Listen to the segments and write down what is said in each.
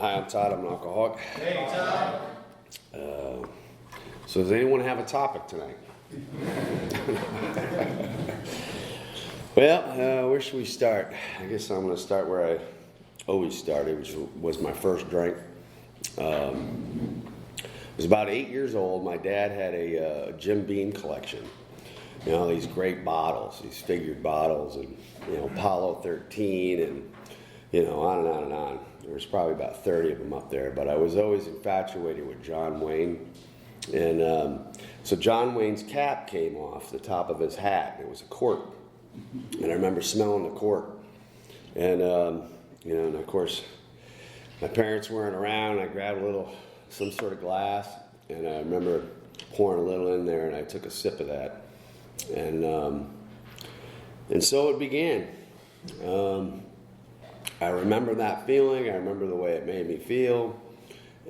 Hi, I'm Todd. I'm an alcoholic. Hey, Todd. So does anyone have a topic tonight? Well, where should we start? I guess I'm going to start where I always started, which was my first drink. I was about 8 years old. My dad had a Jim Beam collection. You know, these great bottles, these figured bottles, and, you know, Apollo 13, and, you know, on and on and on. There was probably about 30 of them up there, but I was always infatuated with John Wayne. And so John Wayne's cap came off the top of his hat. It was a cork. And I remember smelling the cork. And, you know, and of course, my parents weren't around. I grabbed some sort of glass, and I remember pouring a little in there, and I took a sip of that. And so it began. I remember that feeling. I remember the way it made me feel.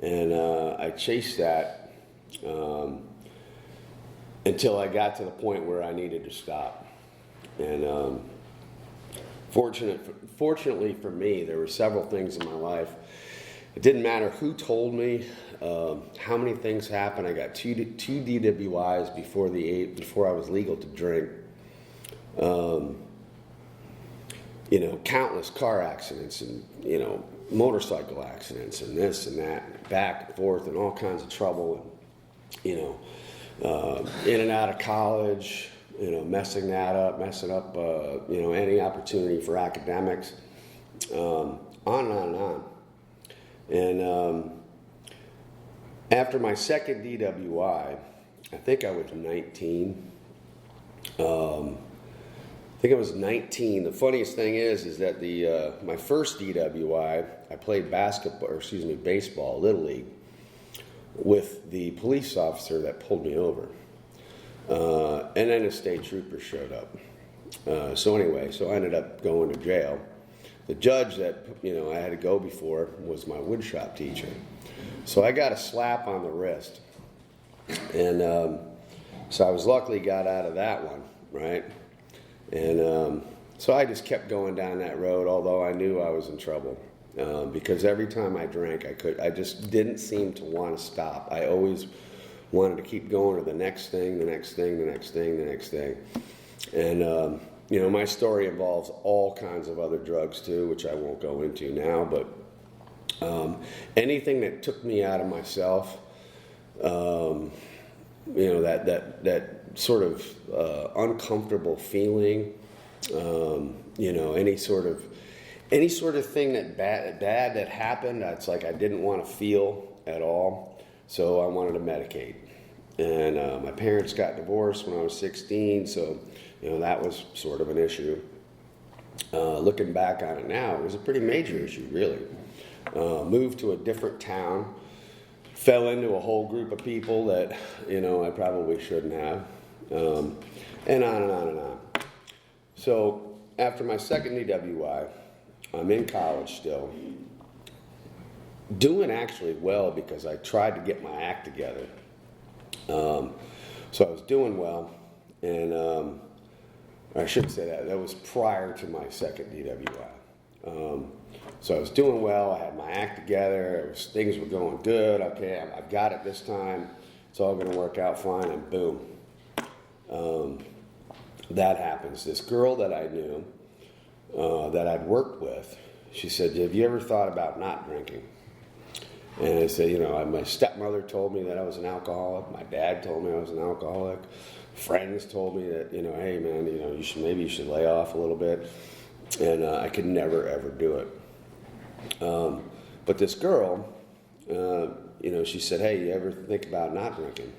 And I chased that until I got to the point where I needed to stop. And fortunately for me, there were several things in my life. It didn't matter who told me, how many things happened. I got two DWIs before I was legal to drink. You know, countless car accidents and, you know, motorcycle accidents and this and that, back and forth, and all kinds of trouble. And, you know, in and out of college, you know, messing up, you know, any opportunity for academics, on and on and on. And after my second DWI, I think I was 19. I think I was 19. The funniest thing is that my first DWI, I played baseball, Little League, with the police officer that pulled me over. And then a state trooper showed up. So I ended up going to jail. The judge that, you know, I had to go before was my woodshop teacher. So I got a slap on the wrist. And so I was luckily got out of that one, right? And so I just kept going down that road, although I knew I was in trouble. Because every time I drank, I just didn't seem to want to stop. I always wanted to keep going to the next thing, the next thing, the next thing, the next thing. And, you know, my story involves all kinds of other drugs too, which I won't go into now, but anything that took me out of myself, you know, that sort of uncomfortable feeling, you know, any sort of thing that bad that happened, it's like I didn't want to feel at all, so I wanted to medicate. And my parents got divorced when I was 16, so, you know, that was sort of an issue. Looking back on it now, it was a pretty major issue, really. Moved to a different town, fell into a whole group of people that, you know, I probably shouldn't have, and on and on and on. So after my second DWI, I'm in college still, doing actually well because I tried to get my act together. So I was doing well, and I shouldn't say that. That was prior to my second DWI. So I was doing well. I had my act together. Things were going good. Okay, I've got it this time. It's all going to work out fine, and boom. That happens. This girl that I knew, that I'd worked with, she said, "Have you ever thought about not drinking?" And I said, you know, my stepmother told me that I was an alcoholic. My dad told me I was an alcoholic. Friends told me that, you know, hey man, you know, maybe you should lay off a little bit. And I could never ever do it. But this girl, you know, she said, "Hey, you ever think about not drinking?"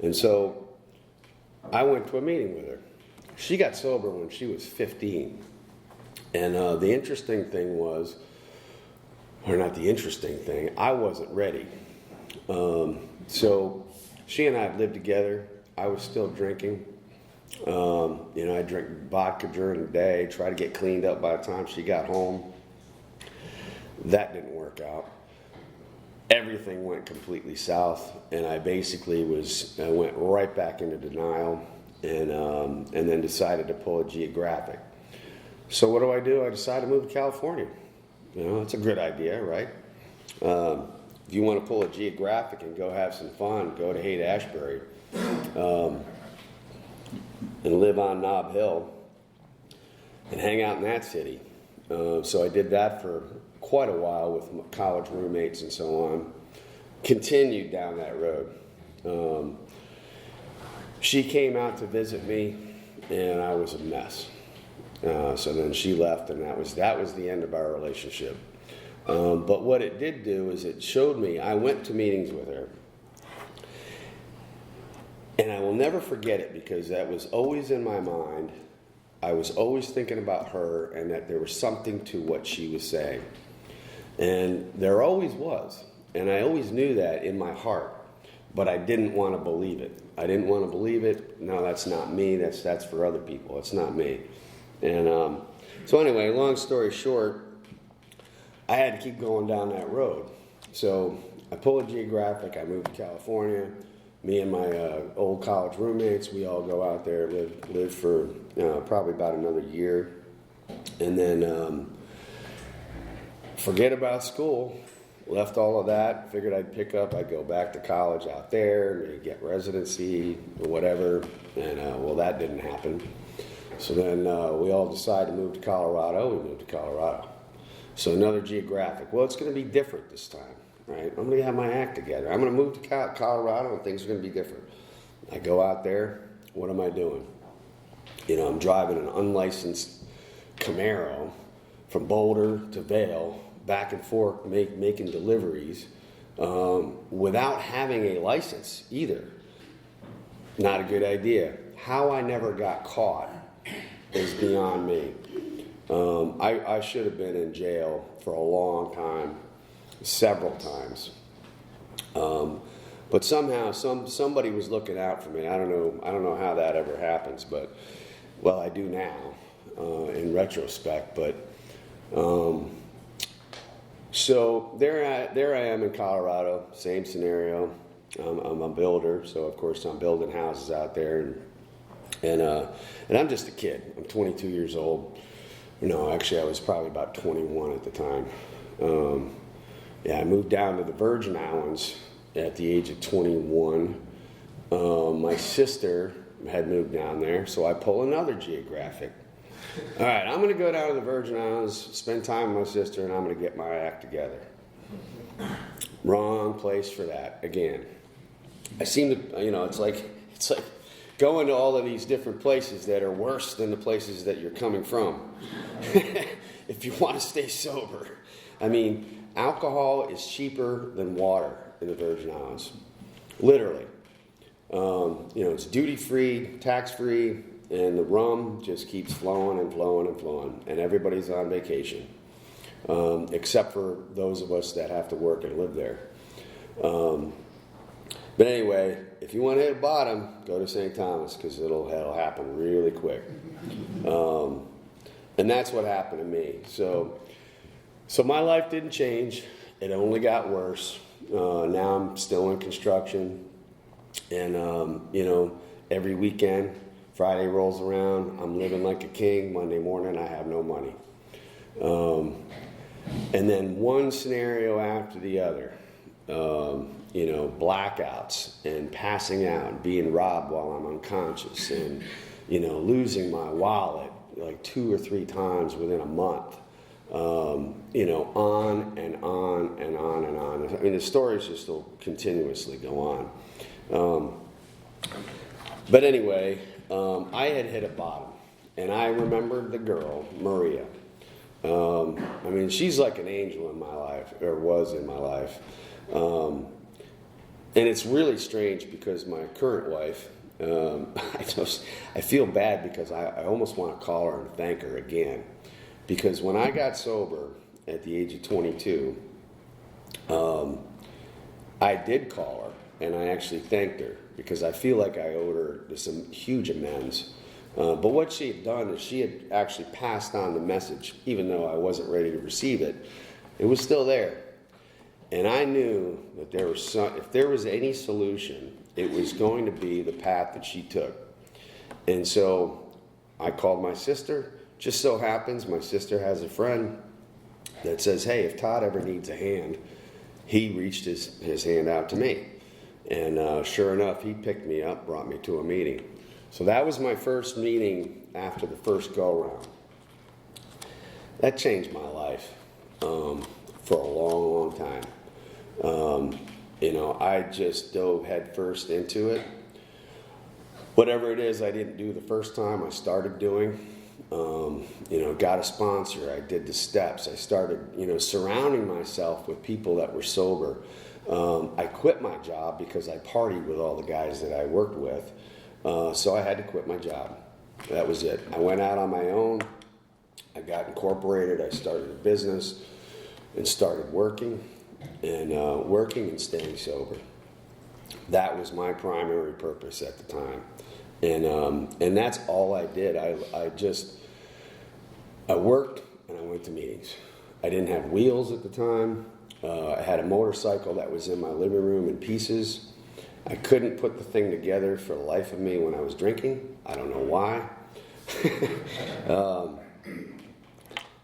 And so I went to a meeting with her. She got sober when she was 15. And the interesting thing was, or not the interesting thing, I wasn't ready. So she and I had lived together. I was still drinking. You know, I drank vodka during the day, tried to get cleaned up by the time she got home. That didn't work out. Everything went completely south, and I basically I went right back into denial, and then decided to pull a Geographic. So what do? I decided to move to California. You know, it's a good idea, right? If you want to pull a Geographic and go have some fun, go to Haight-Ashbury and live on Nob Hill and hang out in that city. So I did that for quite a while with my college roommates and so on. Continued down that road. She came out to visit me, and I was a mess. So then she left, and that was the end of our relationship. But what it did do is it showed me, I went to meetings with her, and I will never forget it because that was always in my mind. I was always thinking about her and that there was something to what she was saying. And there always was. And I always knew that in my heart, but I didn't want to believe it. I didn't want to believe it. No, that's not me. That's for other people. It's not me. And so anyway, long story short, I had to keep going down that road. So I pulled a Geographic. I moved to California. Me and my old college roommates, we all go out there, live for probably about another year. And then forget about school. Left all of that, figured I'd go back to college out there, maybe get residency or whatever, and well, that didn't happen. So then we all decided to move to Colorado. We moved to Colorado. So another Geographic. Well, it's going to be different this time, right? I'm going to have my act together. I'm going to move to Colorado, and things are going to be different. I go out there. What am I doing? I'm driving an unlicensed Camaro from Boulder to Vail, back and forth, making deliveries without having a license either. Not a good idea. How I never got caught is beyond me. I should have been in jail for a long time, several times. But somehow somebody was looking out for me. I don't know how that ever happens, but well, I do now in retrospect. But so there I am in Colorado, same scenario. I'm a builder, so of course I'm building houses out there, and I'm just a kid. I'm 22 years old. No, actually I was probably about 21 at the time. I moved down to the Virgin Islands at the age of 21. My sister had moved down there, so I pull another Geographic. All right, I'm going to go down to the Virgin Islands, spend time with my sister, and I'm going to get my act together. Wrong place for that, again. I seem to, it's like going to all of these different places that are worse than the places that you're coming from. If you want to stay sober. I mean, alcohol is cheaper than water in the Virgin Islands. Literally. It's duty-free, tax-free, and the rum just keeps flowing and flowing and flowing, and everybody's on vacation, except for those of us that have to work and live there. But anyway, if you want to hit a bottom, go to St. Thomas, because it'll happen really quick. And that's what happened to me. So my life didn't change. It only got worse. Now I'm still in construction, and every weekend, Friday rolls around, I'm living like a king. Monday morning, I have no money. And then one scenario after the other, blackouts and passing out and being robbed while I'm unconscious and, losing my wallet like 2 or 3 times within a month. On and on and on and on. I mean, the stories just will continuously go on. But anyway, I had hit a bottom, and I remembered the girl, Maria. She's like an angel in my life, or was in my life. And it's really strange because my current wife, I feel bad because I almost want to call her and thank her again. Because when I got sober at the age of 22, I did call her, and I actually thanked her because I feel like I owed her some huge amends. But what she had done is she had actually passed on the message, even though I wasn't ready to receive it. It was still there. And I knew that if there was any solution, it was going to be the path that she took. And so I called my sister. Just so happens my sister has a friend that says, hey, if Todd ever needs a hand, he reached his hand out to me. And sure enough, he picked me up, brought me to a meeting. So that was my first meeting after the first go-round. That changed my life for a long, long time. I just dove headfirst into it. Whatever it is I didn't do the first time, I started doing. Got a sponsor. I did the steps. I started, surrounding myself with people that were sober. I quit my job because I partied with all the guys that I worked with. So I had to quit my job. That was it. I went out on my own. I got incorporated. I started a business and started working and staying sober. That was my primary purpose at the time. And that's all I did. I worked and I went to meetings. I didn't have wheels at the time. I had a motorcycle that was in my living room in pieces. I couldn't put the thing together for the life of me when I was drinking. I don't know why.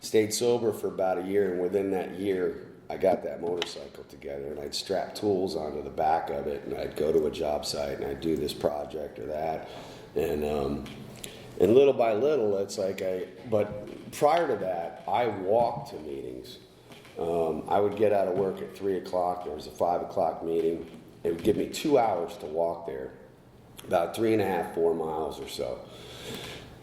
Stayed sober for about a year, and within that year, I got that motorcycle together, and I'd strap tools onto the back of it, and I'd go to a job site, and I'd do this project or that, and little by little, it's like but prior to that, I walked to meetings. I would get out of work at 3 o'clock. There was a 5 o'clock meeting. It would give me 2 hours to walk there, about 3.5, 4 miles or so.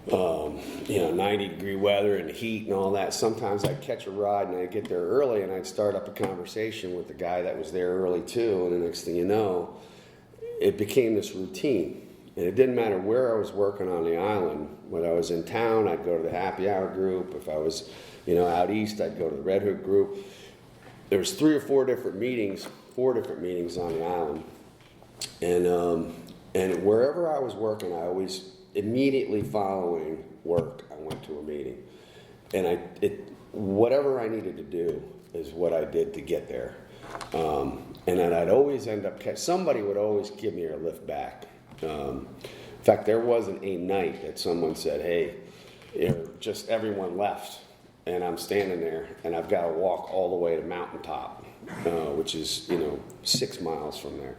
90-degree weather and heat and all that. Sometimes I'd catch a ride and I'd get there early and I'd start up a conversation with the guy that was there early too. And the next thing you know, it became this routine. And it didn't matter where I was working on the island. When I was in town, I'd go to the happy hour group. If I was, out east, I'd go to the Red Hook group. There was 3 or 4 different meetings, 4 different meetings on the island. And wherever I was working, I always, immediately following work, I went to a meeting. And whatever I needed to do is what I did to get there. And then I'd always end up, somebody would always give me a lift back. In fact, there wasn't a night that someone said, hey, just everyone left. And I'm standing there, and I've got to walk all the way to Mountaintop, which is, 6 miles from there.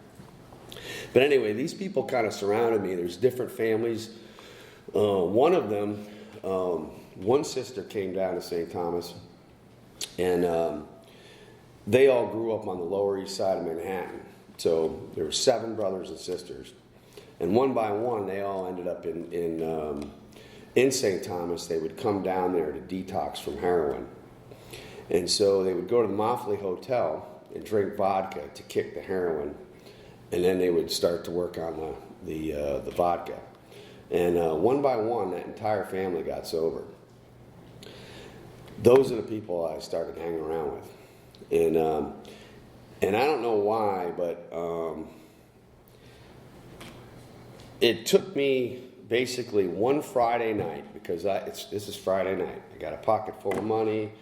But anyway, these people kind of surrounded me. There's different families. One of them, one sister came down to St. Thomas, and they all grew up on the Lower East Side of Manhattan. So there were 7 brothers and sisters. And one by one, they all ended up in St. Thomas. They would come down there to detox from heroin. And so they would go to the Moffley Hotel and drink vodka to kick the heroin. And then they would start to work on the vodka. And one by one, that entire family got sober. Those are the people I started hanging around with. And I don't know why, but it took me basically one Friday night, because this is Friday night. I got a pocket full of money.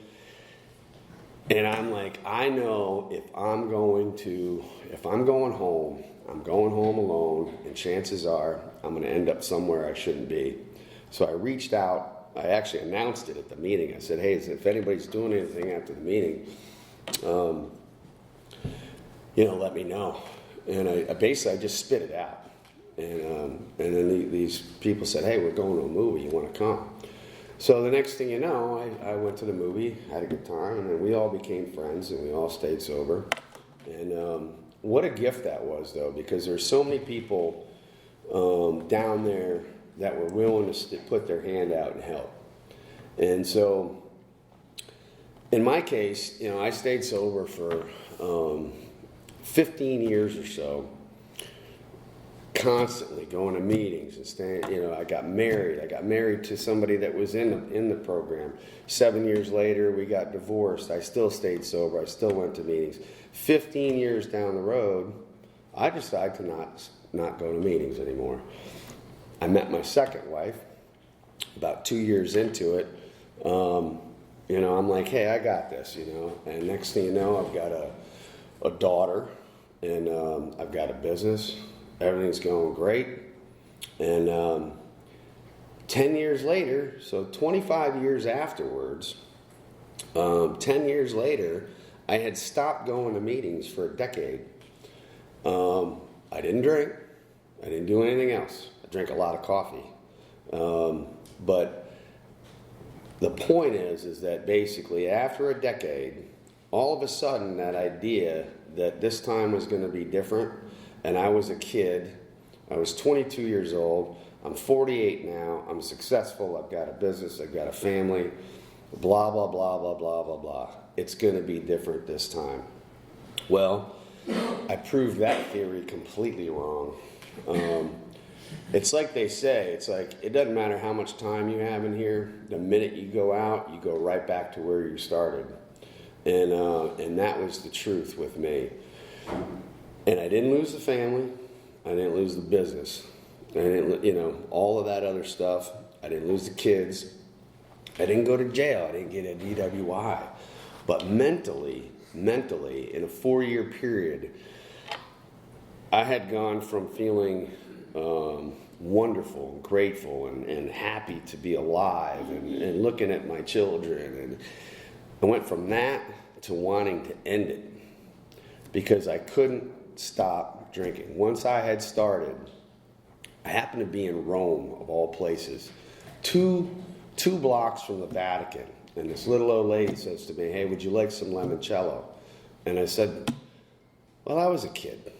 And I'm like, I know if I'm going home, I'm going home alone, and chances are I'm going to end up somewhere I shouldn't be. So I reached out. I actually announced it at the meeting. I said, hey, if anybody's doing anything after the meeting, let me know. And I basically just spit it out. And then these people said, hey, we're going to a movie. You want to come? So the next thing you know, I went to the movie, had a good time, and then we all became friends, and we all stayed sober. And what a gift that was, though, because there's so many people down there that were willing to put their hand out and help. And so, in my case, I stayed sober for 15 years or so, constantly going to meetings and staying. I got married. I got married to somebody that was in the program. 7 years later, we got divorced. I still stayed sober. I still went to meetings. 15 years down the road, I decided to not go to meetings anymore. I met my second wife about 2 years into it. I'm like, hey, I got this, And next thing you know, I've got a daughter, and I've got a business. Everything's going great. And 10 years later, so 25 years afterwards, 10 years later, I had stopped going to meetings for a decade. I didn't drink. I didn't do anything else. I drank a lot of coffee. But the point is that basically after a decade, all of a sudden that idea that this time was going to be different, and I was a kid, I was 22 years old, I'm 48 now, I'm successful, I've got a business, I've got a family, blah, blah, blah, blah, blah, blah, blah. It's going to be different this time. Well, I proved that theory completely wrong. It's like they say, it's like it doesn't matter how much time you have in here, the minute you go out, you go right back to where you started. And that was the truth with me. And I didn't lose the family, I didn't lose the business, I didn't, all of that other stuff. I didn't lose the kids, I didn't go to jail, I didn't get a DWI. But mentally, in a 4-year period, I had gone from feeling wonderful and grateful and happy to be alive and looking at my children. And I went from that to wanting to end it because I couldn't stop drinking. Once I had started, I happened to be in Rome, of all places, two blocks from the Vatican. And this little old lady says to me, "Hey, would you like some limoncello?" And I said, "Well, I was a kid,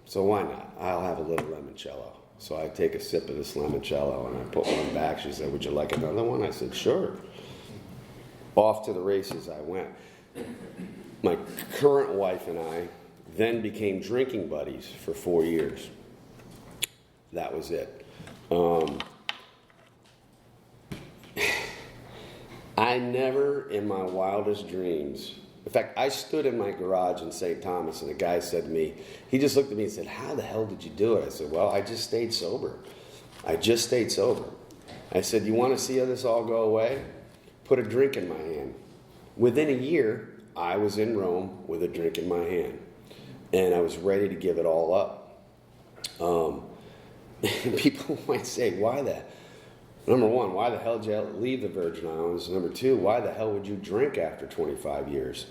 so why not? I'll have a little limoncello." So I take a sip of this limoncello and I put one back. She said, "Would you like another one?" I said, "Sure." Off to the races I went. My current wife and I then became drinking buddies for 4 years. That was it. I never in my wildest dreams, in fact, I stood in my garage in St. Thomas and a guy said to me, he just looked at me and said, "How the hell did you do it?" I said, "Well, I just stayed sober. I said, "You want to see how this all go away? Put a drink in my hand." Within a year, I was in Rome with a drink in my hand. And I was ready to give it all up. People might say, number one, why the hell did you leave the Virgin Islands? Number two, why the hell would you drink after 25 years?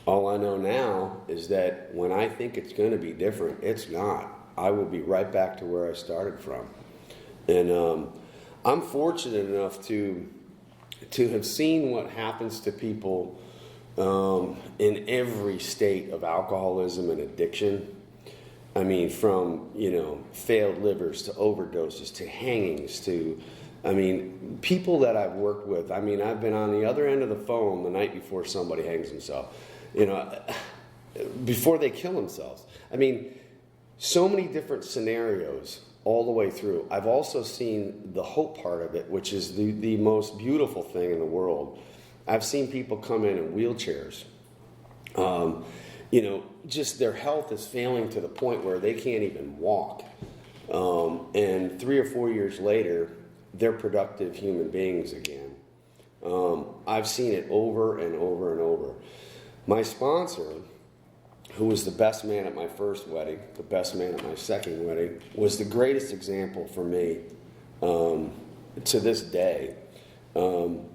All I know now is that when I think it's going to be different, it's not. I will be right back to where I started from. And I'm fortunate enough to have seen what happens to people in every state of alcoholism and addiction. I mean, from, failed livers to overdoses to hangings to, people that I've worked with. I've been on the other end of the phone the night before somebody hangs himself, before they kill themselves. So many different scenarios all the way through. I've also seen the hope part of it, which is the most beautiful thing in the world. I've seen people come in wheelchairs. Just their health is failing to the point where they can't even walk. And 3 or 4 years later, they're productive human beings again. I've seen it over and over and over. My sponsor, who was the best man at my first wedding, the best man at my second wedding, was the greatest example for me to this day. And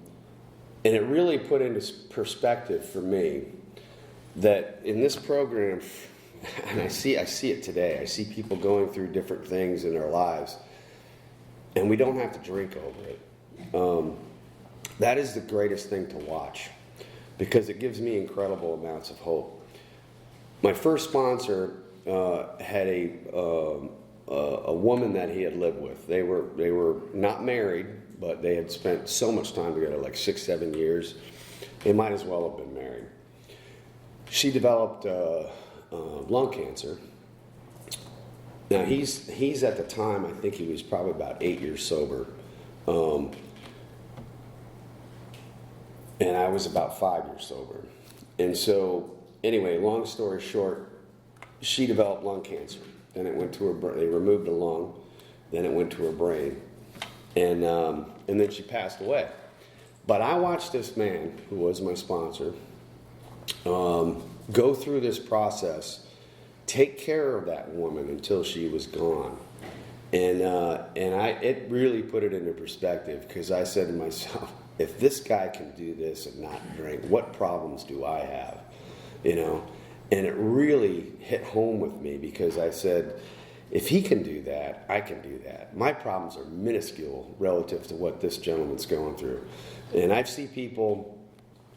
it really put into perspective for me that in this program, and I see it today, I see people going through different things in their lives, and we don't have to drink over it. That is the greatest thing to watch because it gives me incredible amounts of hope. My first sponsor had a woman that he had lived with. They were not married, but they had spent so much time together, like 6-7 years. They might as well have been married. She developed lung cancer. Now he's at the time, I think he was probably about 8 years sober, and I was about 5 years sober. And so, anyway, long story short, she developed lung cancer. Then it went to her brain. They removed a lung. Then it went to her brain, and then she passed away. But I watched this man, who was my sponsor, go through this process, take care of that woman until she was gone, and it really put it into perspective because I said to myself, if this guy can do this and not drink, what problems do I have? You know, and it really hit home with me because I said, if he can do that, I can do that. My problems are minuscule relative to what this gentleman's going through. And I see people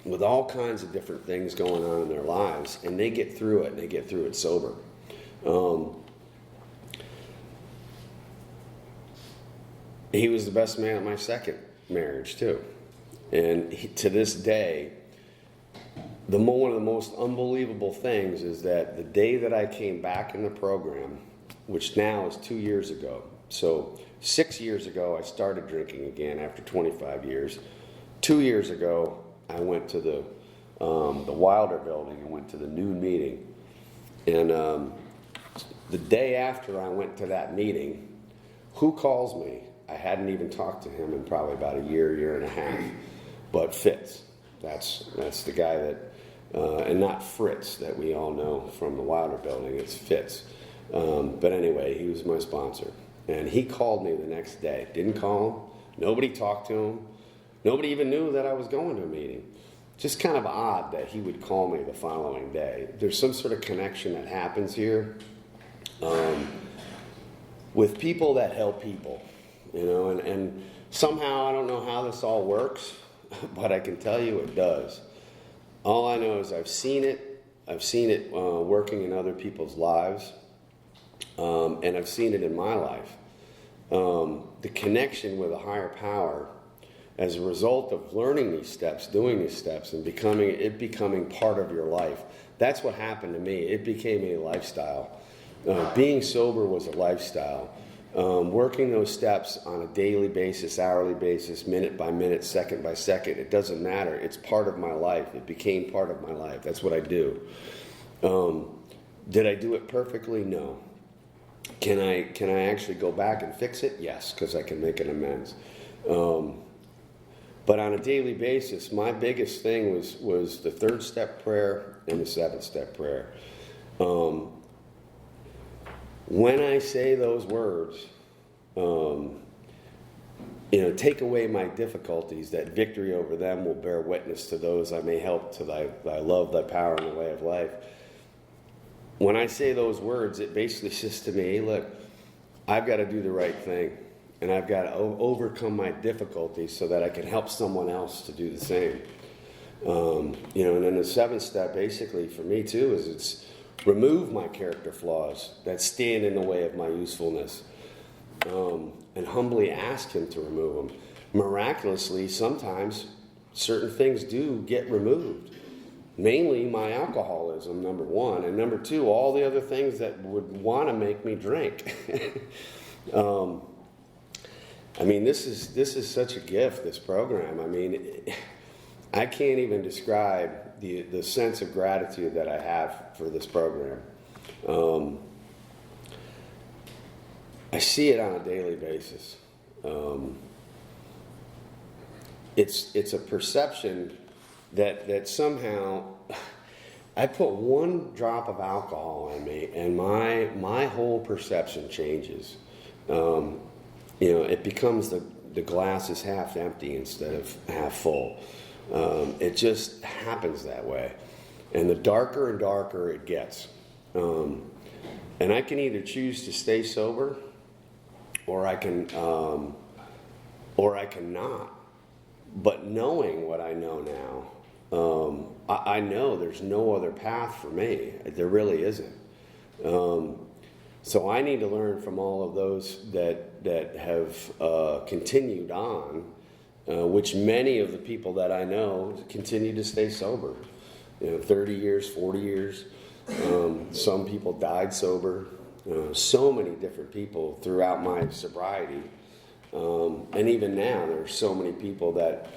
with all kinds of different things going on in their lives, and they get through it, and they get through it sober. He was the best man at my second marriage, too. And to this day, one of the most unbelievable things is that the day that I came back in the program, which now is 2 years ago. So 6 years ago, I started drinking again after 25 years. 2 years ago, I went to the Wilder building and went to the noon meeting. And the day after I went to that meeting, who calls me? I hadn't even talked to him in probably about a year and a half. But Fitz, that's the guy that, and not Fritz that we all know from the Wilder building, it's Fitz. But anyway, he was my sponsor. And he called me the next day. Didn't call him. Nobody talked to him. Nobody even knew that I was going to a meeting. Just kind of odd that he would call me the following day. There's some sort of connection that happens here with people that help people, you know, and somehow I don't know how this all works, but I can tell you it does. All I know is I've seen it. I've seen it working in other people's lives. And I've seen it in my life. The connection with a higher power as a result of learning these steps, doing these steps, and becoming part of your life. That's what happened to me. It became a lifestyle. Being sober was a lifestyle. Working those steps on a daily basis, hourly basis, minute by minute, second by second, it doesn't matter. It's part of my life. It became part of my life. That's what I do. Did I do it perfectly? No. Can I actually go back and fix it? Yes, because I can make an amends. But on a daily basis, my biggest thing was the 3rd step prayer and the 7th step prayer. When I say those words, take away my difficulties, that victory over them will bear witness to those I may help to thy love, thy power, and the way of life. When I say those words, it basically says to me, hey, look, I've got to do the right thing. And I've got to overcome my difficulties so that I can help someone else to do the same. And then the 7th step, basically, for me, too, is it's remove my character flaws that stand in the way of my usefulness. And humbly ask him to remove them. Miraculously, sometimes certain things do get removed. Mainly my alcoholism, number one, and number two, all the other things that would want to make me drink. This is such a gift, this program. I can't even describe the sense of gratitude that I have for this program. I see it on a daily basis. It's a perception that somehow I put one drop of alcohol in me and my whole perception changes. It becomes the glass is half empty instead of half full. It just happens that way. And the darker and darker it gets. And I can either choose to stay sober or I can not. But knowing what I know now, I know there's no other path for me. There really isn't. So I need to learn from all of those that have continued on, which many of the people that I know continue to stay sober. 30 years, 40 years. Some people died sober. So many different people throughout my sobriety. And even now, there are so many people that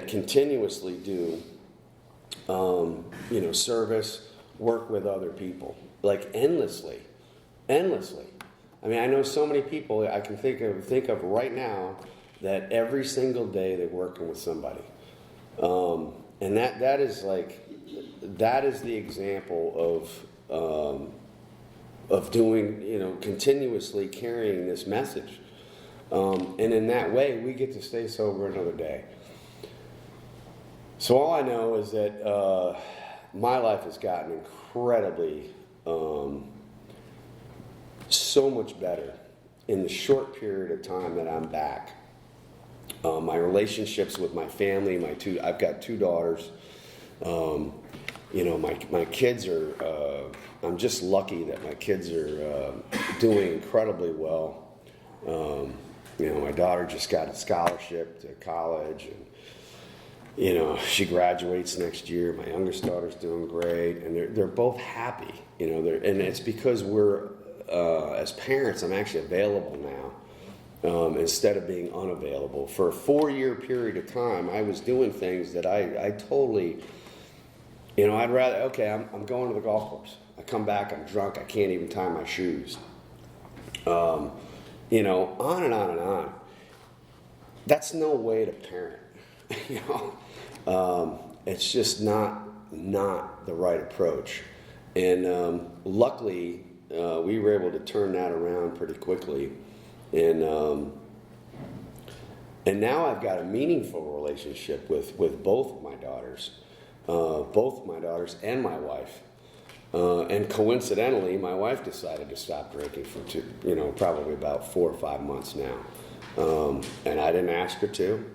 continuously do, service, work with other people, like endlessly. I know so many people I can think of right now that every single day they're working with somebody, and that is the example of doing, continuously carrying this message. And in that way, we get to stay sober another day. So all I know is that my life has gotten incredibly, so much better in the short period of time that I'm back. My relationships with my family, I've got 2 daughters. My kids are, I'm just lucky that my kids are doing incredibly well. My daughter just got a scholarship to college, and she graduates next year. My youngest daughter's doing great, and they're both happy. And it's because we're as parents, I'm actually available now instead of being unavailable. For a 4-year period of time, I was doing things that I totally, I'd rather, okay, I'm going to the golf course. I come back, I'm drunk, I can't even tie my shoes. On and on and on. That's no way to parent. It's just not the right approach. And luckily, we were able to turn that around pretty quickly. And now I've got a meaningful relationship with both of my daughters, and my wife. And coincidentally, my wife decided to stop drinking for probably about 4 or 5 months now. And I didn't ask her to.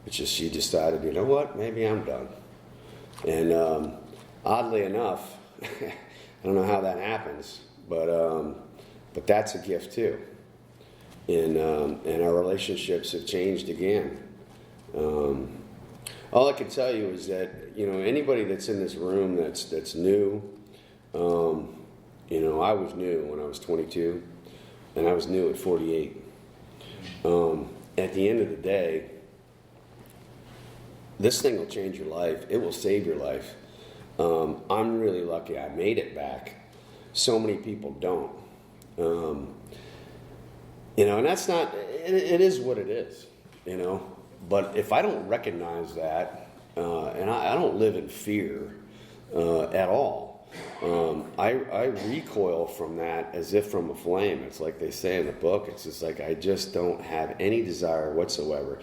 It's just she decided, you know what, maybe I'm done. And oddly enough, I don't know how that happens, but that's a gift too. And our relationships have changed again. All I can tell you is that anybody that's in this room that's new. I was new when I was 22, and I was new at 48. At the end of the day, this thing will change your life. It will save your life. I'm really lucky I made it back. So many people don't. And that's not, it is what it is, But if I don't recognize that, and I don't live in fear at all, I recoil from that as if from a flame. It's like they say in the book. It's just like I just don't have any desire whatsoever.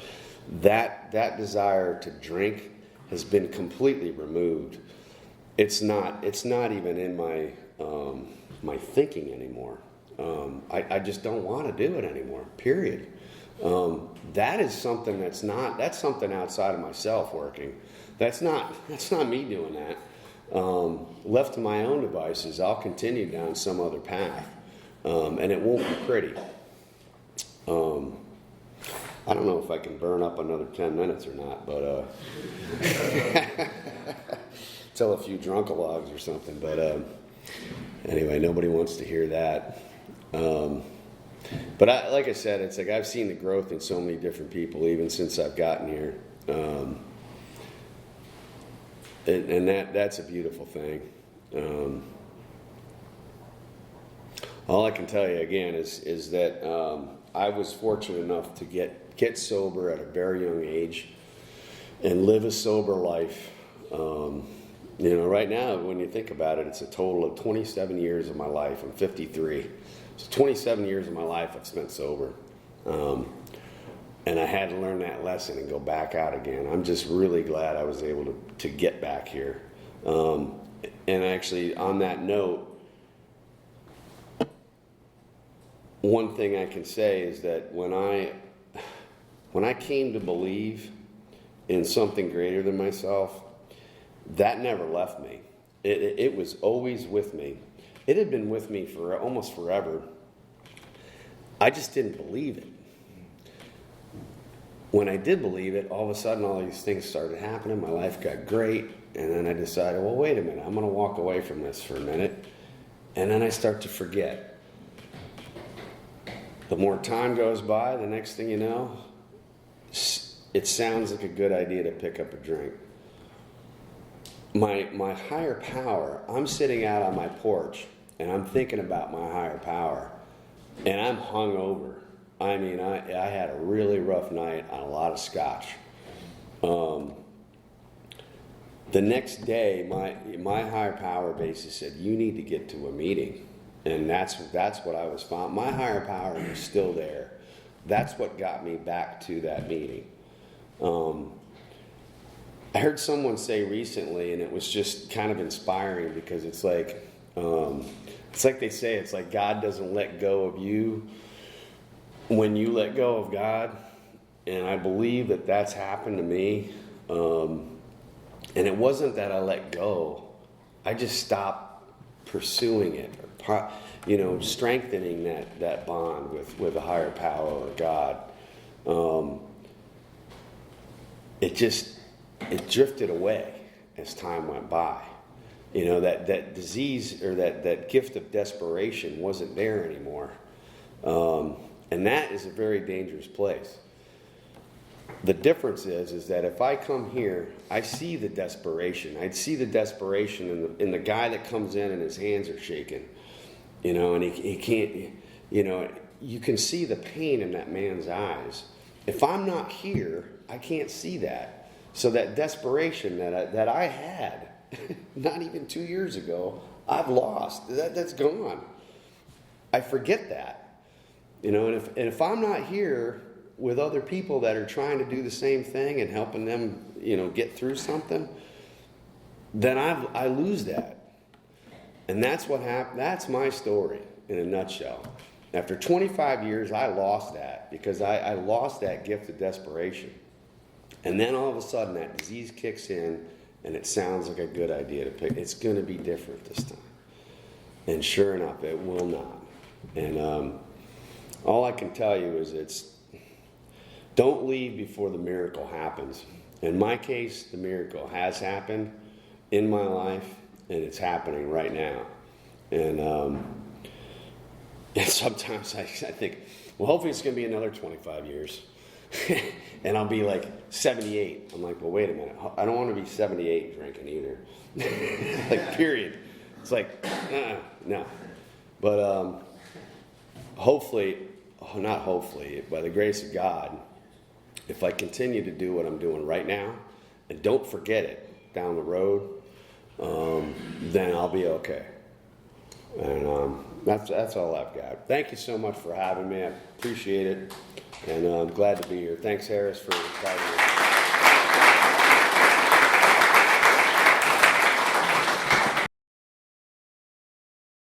That desire to drink has been completely removed. It's not even in my my thinking anymore. I just don't want to do it anymore. Period. That is something that's something outside of myself working. That's not me doing that. Left to my own devices, I'll continue down some other path, and it won't be pretty. I don't know if I can burn up another 10 minutes or not, but tell a few drunkalogs or something. But anyway, nobody wants to hear that. But like I said, it's like I've seen the growth in so many different people, even since I've gotten here. And that's a beautiful thing. All I can tell you again is that I was fortunate enough to get sober at a very young age and live a sober life. Right now, when you think about it, it's a total of 27 years of my life. I'm 53. So 27 years of my life I've spent sober. And I had to learn that lesson and go back out again. I'm just really glad I was able to get back here. And actually, on that note, one thing I can say is that when I came to believe in something greater than myself, that never left me. It was always with me. It had been with me for almost forever. I just didn't believe it. When I did believe it, all of a sudden all these things started happening. My life got great. And then I decided, well, wait a minute. I'm going to walk away from this for a minute. And then I start to forget. The more time goes by, the next thing you know, it sounds like a good idea to pick up a drink. My higher power, I'm sitting out on my porch, and I'm thinking about my higher power, and I'm hungover. I mean, I had a really rough night on a lot of scotch. The next day, my higher power basically said, you need to get to a meeting. And that's what I was found. My higher power was still there. That's what got me back to that meeting. I heard someone say recently, and it was just kind of inspiring, because it's like they say, it's like God doesn't let go of you when you let go of God. And I believe that that's happened to me. And it wasn't that I let go. I just stopped pursuing it, or, strengthening that bond with a higher power or God. It drifted away as time went by. That disease, or that gift of desperation, wasn't there anymore. And that is a very dangerous place. The difference is that if I come here, I see the desperation. I'd see the desperation in the guy that comes in and his hands are shaking, and he can't, you can see the pain in that man's eyes. If I'm not here, I can't see that. So that desperation that I had, not even 2 years ago, I've lost. That's gone. I forget that, and if I'm not here with other people that are trying to do the same thing and helping them, get through something, then I lose that. And that's what happened. That's my story in a nutshell. After 25 years, I lost that, because I lost that gift of desperation. And then all of a sudden, that disease kicks in, and it sounds like a good idea to pick. It's going to be different this time. And sure enough, it will not. And all I can tell you is don't leave before the miracle happens. In my case, the miracle has happened in my life, and it's happening right now. And sometimes I think, well, hopefully it's going to be another 25 years. And I'll be like 78. I'm like, well, wait a minute. I don't want to be 78 drinking either. Like, period. It's like, no. But hopefully, not hopefully, by the grace of God, if I continue to do what I'm doing right now, and don't forget it down the road, then I'll be okay. And that's all I've got. Thank you so much for having me. I appreciate it. And I'm glad to be here. Thanks, Harris, for inviting me.